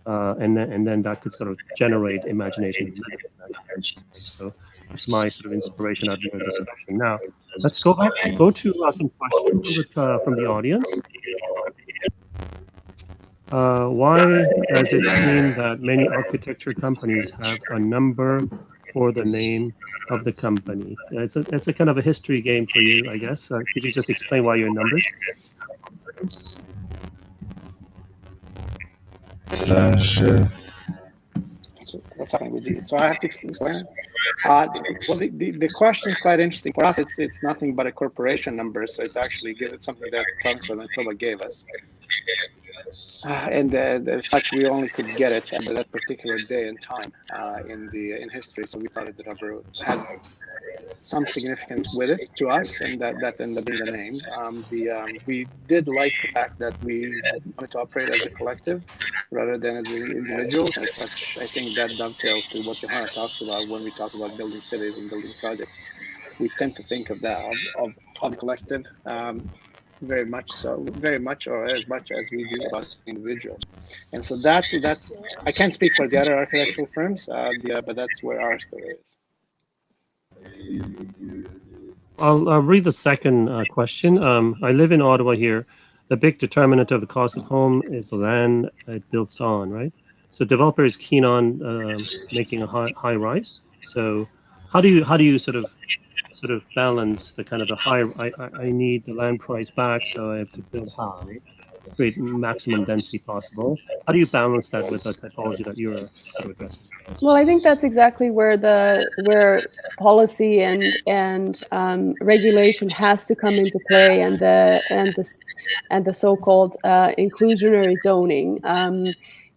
and then that could sort of generate imagination. So it's my sort of inspiration out of the discussion. Now, let's go to some questions from the audience. Why does it seem that many architecture companies have a number for the name of the company? It's a kind of a history game for you, I guess. Could you just explain why your numbers? Sure. What's happening with you? So I have to explain. Well, the question is quite interesting. For us, it's nothing but a corporation number, so it's actually good. It's something that Council and Toba gave us. and as such, we only could get it at that particular day and time in history. So we thought that the number had some significance with it to us, and that ended up being the name. We did like the fact that we wanted to operate as a collective rather than as individuals. As such, I think that dovetails to what Johanna talks about when we talk about building cities and building projects. We tend to think of that of the collective very much or as much as we do about individuals. And so that's I can't speak for the other architectural firms, but that's where our story is. I'll read the second question. I live in Ottawa here. The big determinant of the cost of home is the land it builds on, right? So developer is keen on making a high rise. So how do you sort of balance the kind of the high? I need the land price back, so I have to build high, create maximum density possible. How do you balance that with the typology that you're sort of addressing? Well, I think that's exactly where policy and regulation has to come into play, and the so-called inclusionary zoning.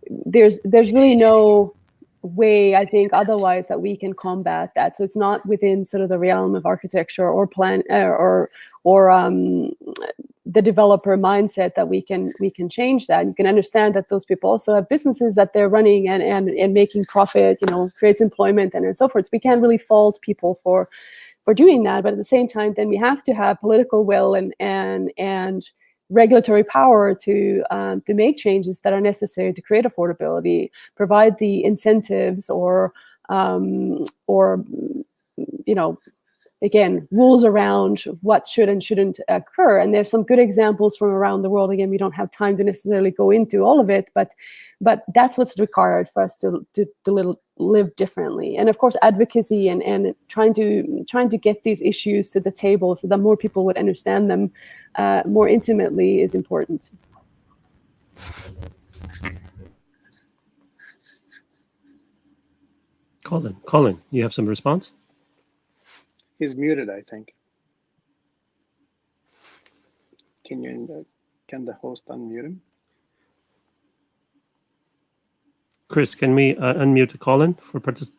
There's really no way, I think, otherwise that we can combat that. So it's not within sort of the realm of architecture or plan or the developer mindset that we can change that. You can understand that those people also have businesses that they're running and making profit, creates employment and so forth. So we can't really fault people for doing that. But at the same time, then we have to have political will and regulatory power to make changes that are necessary to create affordability, provide the incentives or again, rules around what should and shouldn't occur. And there's some good examples from around the world. Again, we don't have time to necessarily go into all of it, but that's what's required for us to live differently. And of course, advocacy and trying to get these issues to the table so that more people would understand them more intimately is important. Colin, you have some response? He's muted, I think. Can the host unmute him? Chris, can we unmute Colin for participation?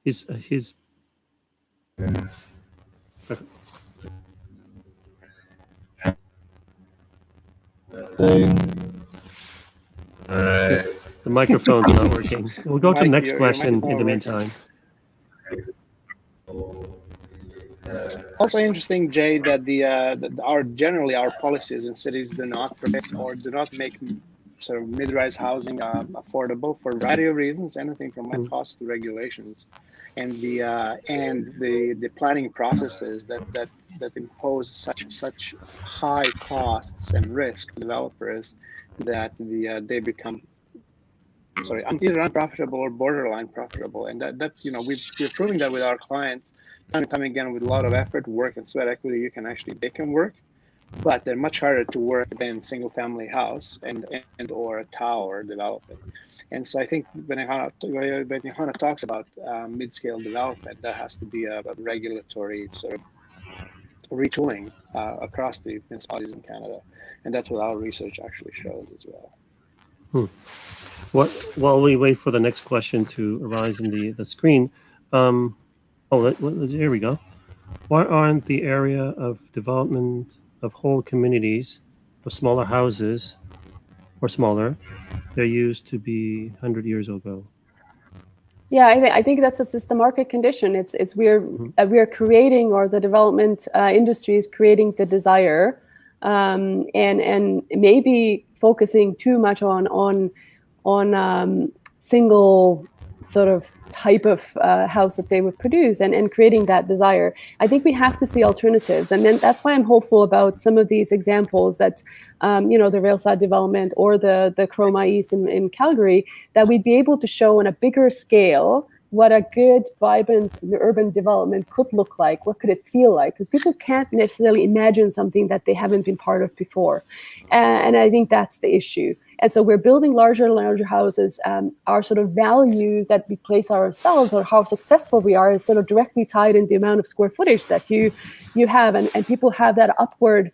His. Alright. The microphone's not working. We'll go to the next question in the meantime. Also interesting, Jay, that generally our policies in cities do not permit or do not make sort of mid-rise housing affordable for a variety of reasons, anything from rent costs to regulations, and the planning processes that impose such high costs and risk to developers that they become either unprofitable or borderline profitable. And that we're proving that with our clients time and time again. With a lot of effort, work, and sweat equity, they can work, but they're much harder to work than single family house and or a tower development. And so I think when Johanna talks about mid-scale development, that has to be a regulatory sort of retooling across the municipalities in Canada, and that's what our research actually shows as well. While we wait for the next question to arise in the screen, here we go. Why aren't the area of development of whole communities of smaller houses or smaller? They used to be 100 years ago. Yeah, I think that's just the market condition. It's we're creating, or the development industry is creating the desire, and maybe focusing too much on single sort of type of house that they would produce and creating that desire. I think we have to see alternatives. And then that's why I'm hopeful about some of these examples that, the Railside development or the Chroma East in Calgary, that we'd be able to show on a bigger scale what a good, vibrant urban development could look like. What could it feel like? Because people can't necessarily imagine something that they haven't been part of before. And I think that's the issue. And so we're building larger and larger houses. Our sort of value that we place ourselves, or how successful we are, is sort of directly tied in the amount of square footage that you have. And people have that upward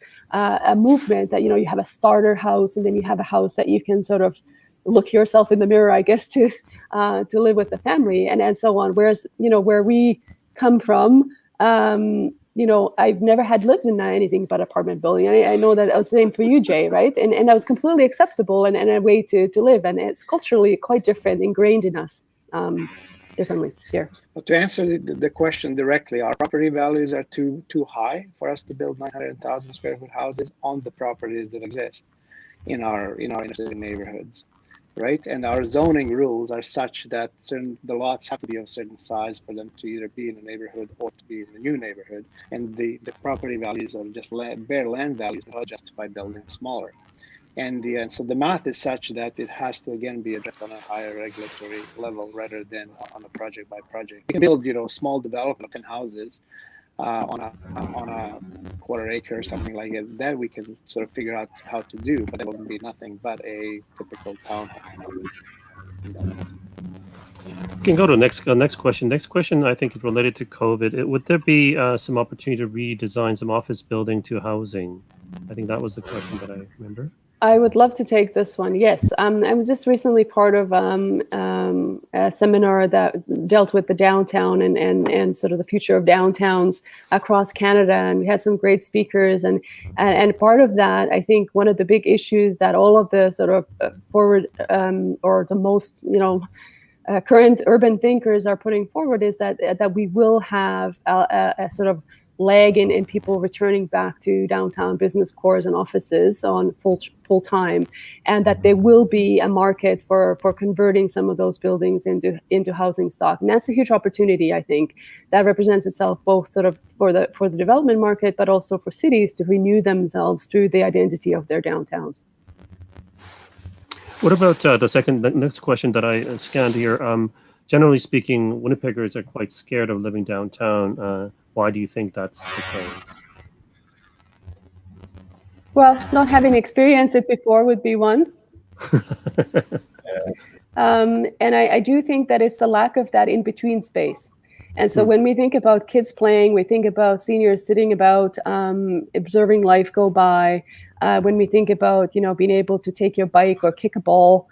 movement that, you have a starter house, and then you have a house that you can sort of look yourself in the mirror, I guess, to live with the family, and so on. Whereas, where we come from, I've never had lived in anything but apartment building. I know that it was the same for you, Jay, right? And that was completely acceptable and a way to live. And it's culturally quite different, ingrained in us differently here. But to answer the question directly, our property values are too high for us to build 900,000 square foot houses on the properties that exist in our inner city neighborhoods. Right, and our zoning rules are such that the lots have to be of a certain size for them to either be in a neighborhood or to be in a new neighborhood, and the property values are just bare land values that justify building smaller. And so the math is such that it has to again be addressed on a higher regulatory level rather than on a project by project. We can build small development of 10 houses on a quarter acre or something like that we can sort of figure out how to do, but it wouldn't be nothing but a typical townhome. We can go to next question. Next question, I think, is related to COVID. Would there be some opportunity to redesign some office building to housing? I think that was the question that I remember. I would love to take this one. Yes, I was just recently part of a seminar that dealt with the downtown and sort of the future of downtowns across Canada, and we had some great speakers. And part of that, I think, one of the big issues that all of the sort of forward or the most current urban thinkers are putting forward is that we will have a sort of lag in people returning back to downtown business cores and offices on full time, and that there will be a market for converting some of those buildings into housing stock. And that's a huge opportunity, I think, that represents itself both sort of for the development market, but also for cities to renew themselves through the identity of their downtowns. What about the next question that I scanned here? Generally speaking, Winnipeggers are quite scared of living downtown. Why do you think that's the case? Well, not having experienced it before would be one. And I do think that it's the lack of that in-between space. And so when we think about kids playing, we think about seniors sitting about, observing life go by. When we think about, being able to take your bike or kick a ball,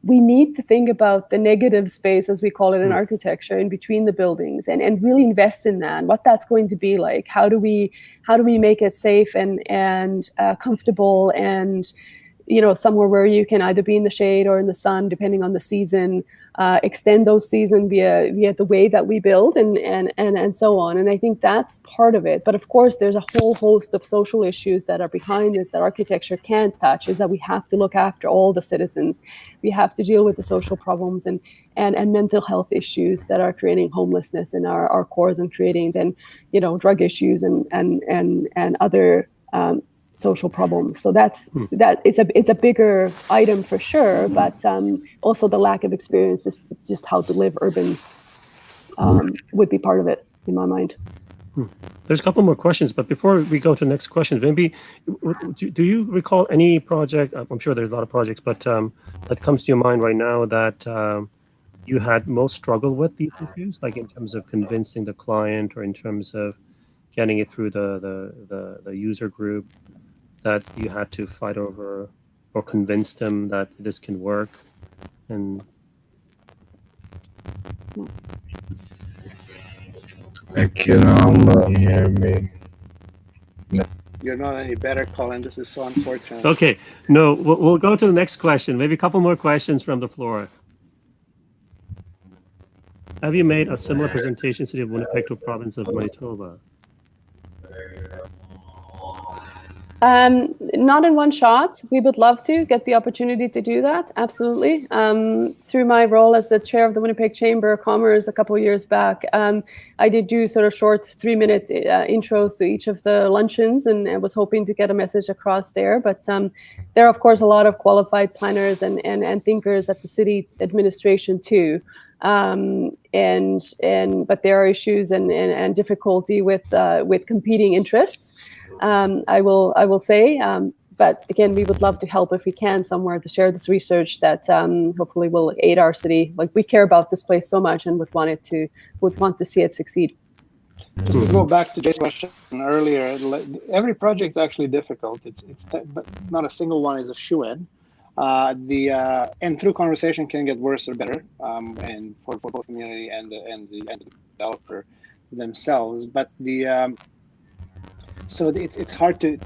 we need to think about the negative space, as we call it in architecture, in between the buildings, and really invest in that, and what that's going to be like. How do we make it safe and comfortable, and somewhere where you can either be in the shade or in the sun, depending on the season. Extend those seasons via the way that we build and so on. And I think that's part of it. But of course, there's a whole host of social issues that are behind this that architecture can't touch, is that we have to look after all the citizens. We have to deal with the social problems and mental health issues that are creating homelessness in our cores, and creating then, drug issues and other social problems. So that it's a bigger item for sure, but also the lack of experience is just how to live urban would be part of it in my mind. There's a couple more questions, but before we go to the next question, maybe do you recall any project? I'm sure there's a lot of projects, but that comes to your mind right now that you had most struggle with these issues, like in terms of convincing the client or in terms of getting it through the user group, that you had to fight over or convince them that this can work? And I can almost hear me. You're not any better, Colin. This is so unfortunate. okay, no, we'll go to the next question. Maybe a couple more questions from the floor. Have you made a similar presentation, City of Winnipeg, to a province of Manitoba? Not in one shot. We would love to get the opportunity to do that. Absolutely. Through my role as the chair of the Winnipeg Chamber of Commerce a couple of years back, I did do sort of short 3-minute intros to each of the luncheons, and I was hoping to get a message across there. But there are, of course, a lot of qualified planners and thinkers at the city administration too. But there are issues and difficulty with competing interests. I will say, But again, we would love to help if we can somewhere to share this research that hopefully will aid our city. Like, we care about this place so much and would want to see it succeed. Just to go back to Jay's question earlier, every project is actually difficult. But not a single one is a shoo-in. And through conversation can get worse or better, and for both community and the developer themselves. But so it's hard to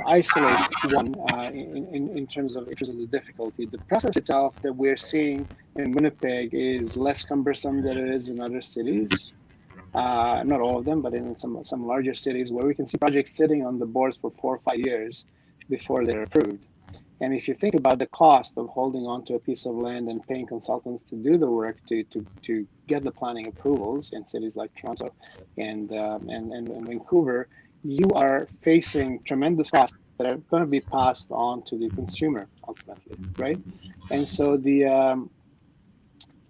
isolate one in terms of the difficulty. The process itself that we're seeing in Winnipeg is less cumbersome than it is in other cities. Not all of them, but in some larger cities, where we can see projects sitting on the boards for 4 or 5 years before they're approved. And if you think about the cost of holding on to a piece of land and paying consultants to do the work to get the planning approvals in cities like Toronto and Vancouver, you are facing tremendous costs that are going to be passed on to the consumer ultimately, right? And so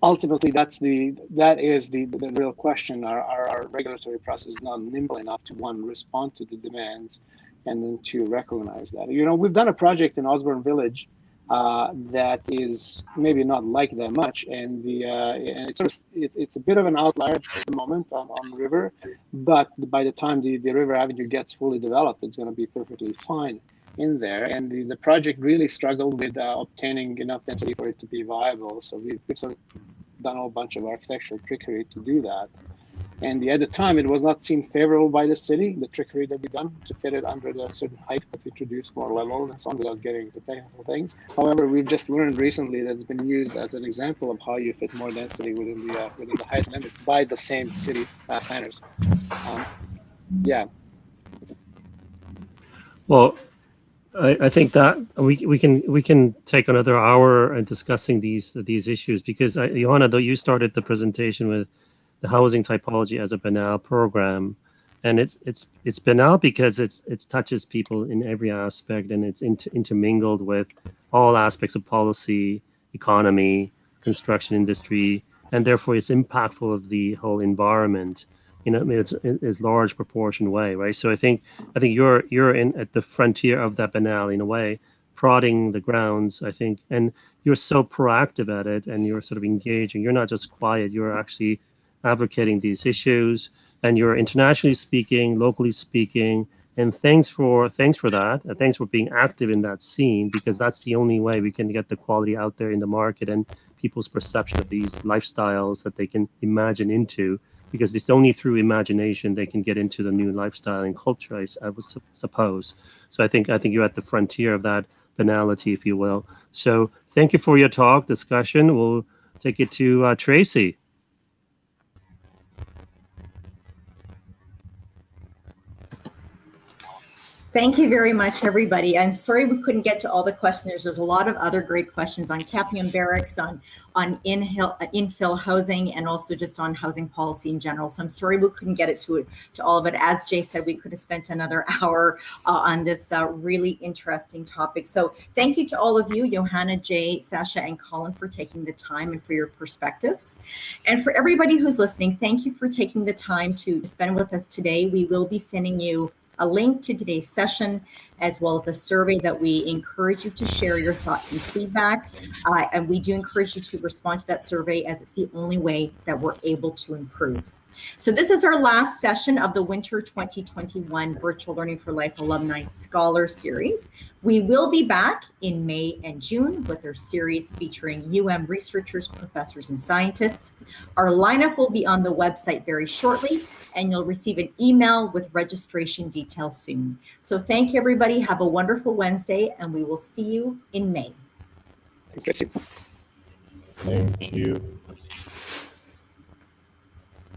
ultimately, that is the real question. Our regulatory process is not nimble enough to, one, respond to the demands, and then two, recognize that. We've done a project in Osborne Village that is maybe not like that much, and it's a bit of an outlier at the moment on River, but by the time the River Avenue gets fully developed, it's going to be perfectly fine in there. And the project really struggled with obtaining enough density for it to be viable. So we've sort of done a whole bunch of architectural trickery to do that. And at the time, it was not seen favorable by the city, the trickery that we've done to fit it under the certain height, but introduce more level and so on without getting into technical things. However, we've just learned recently that it's been used as an example of how you fit more density within the height limits by the same city planners. Yeah. Well, I think that we can take another hour in discussing these issues, because Johanna, though, you started the presentation with the housing typology as a banal program, and it's banal because it touches people in every aspect, and it's intermingled with all aspects of policy, economy, construction industry, and therefore it's impactful of the whole environment. It's large proportion way, right? So I think you're in at the frontier of that banal in a way, prodding the grounds, I think, and you're so proactive at it, and you're sort of engaging. You're not just quiet, you're actually advocating these issues, and you're internationally speaking, locally speaking, and thanks for that, and thanks for being active in that scene, because that's the only way we can get the quality out there in the market and people's perception of these lifestyles that they can imagine into, because it's only through imagination they can get into the new lifestyle and culture, I would suppose. So I think you're at the frontier of that banality, if you will. So thank you for your talk, discussion. We'll take it to Tracy. Thank you very much, everybody. I'm sorry we couldn't get to all the questions. There's a lot of other great questions on Capian Barracks, on infill housing, and also just on housing policy in general. So I'm sorry we couldn't get it to all of it. As Jay said, we could have spent another hour on this really interesting topic. So thank you to all of you, Johanna, Jay, Sasha, and Colin, for taking the time and for your perspectives. And for everybody who's listening, thank you for taking the time to spend with us today. We will be sending you a link to today's session, as well as a survey that we encourage you to share your thoughts and feedback. And we do encourage you to respond to that survey, as it's the only way that we're able to improve. So this is our last session of the Winter 2021 Virtual Learning for Life Alumni Scholar Series. We will be back in May and June with our series featuring researchers, professors, and scientists. Our lineup will be on the website very shortly, and you'll receive an email with registration details soon. So thank you, everybody. Have a wonderful Wednesday, and we will see you in May. Thank you. Thank you.